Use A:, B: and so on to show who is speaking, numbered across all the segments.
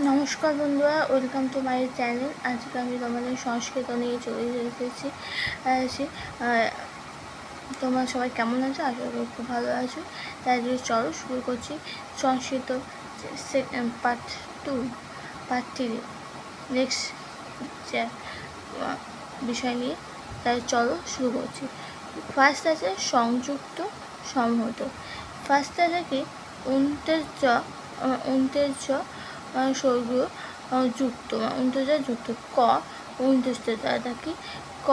A: নমস্কার বন্ধুরা, welcome to my channel. আজকে আমি তোমাদের সংস্কৃত নিয়ে চলে এসেছি। তোমরা সবাই কেমন আছো? আশা করি খুব ভালো আছো। তাই যদি চলো শুরু করছি সংস্কৃত পার্ট 2 পার্ট 3 নেক্সট বিষয় নিয়ে। তাই চলো শুরু করছি। ফার্স্ট আছে সংযুক্ত সংহত। ফার্স্ট আছে কি উন্তেজ স্বর্গীয় যুক্ত যুক্ত ক দ্বারা কি ক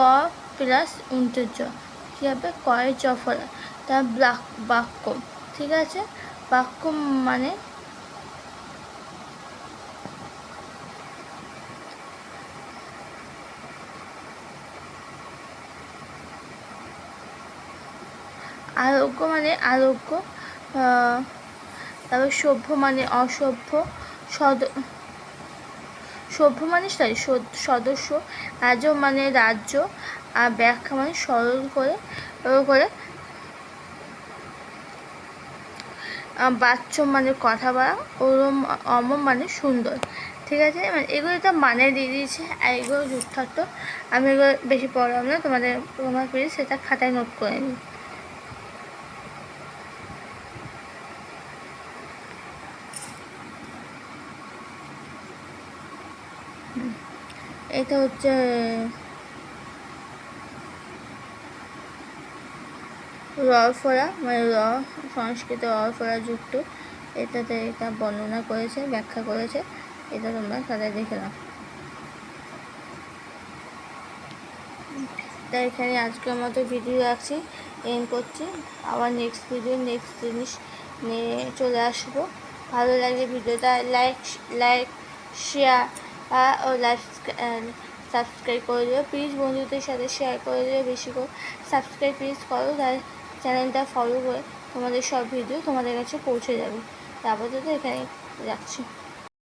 A: প্লাস উন্তেজ কী হবে? কয়ের জফলা তার বাক্য। ঠিক আছে, বাক্য মানে আরোগ্য মানে আরোগ্য, তারপর সভ্য মানে অসভ্য, সভ্য মানে সদস্য, রাজ্য মানে রাজ্য, আর ব্যাখ্যা মানে সরল করে বাচ্য মানে কথা বলা, অম মানে সুন্দর। ঠিক আছে, এগুলো তো মানে দিয়ে দিয়েছে, আর এগুলো যুক্তার্থ। আমি এগুলো বেশি পড়লাম না, তোমার প্লিজ সেটা খাতায় নোট করে নিই। এটা হচ্ছে রফরা, মানে সংস্কৃত রফরা যুক্ত। এটাতে এটা বর্ণনা করেছে, ব্যাখ্যা করেছে। এটা তোমরা খাতায় দেখে নাও। তাই এখানে আজকের মতো ভিডিও রাখছি, এন্ড করছি। আবার নেক্সট জিনিস নিয়ে চলে আসবো। ভালো লাগলে ভিডিওটা লাইক শেয়ার ও সাবস্ক্রাইব করে দেবে প্লিজ। বন্ধুদের সাথে শেয়ার করে দেবে, বেশি করে সাবস্ক্রাইব প্লিজ করো। তার চ্যানেলটা ফলো করে তোমাদের সব ভিডিও তোমাদের কাছে পৌঁছে যাবে। তারপর তো এখানে রাখছি।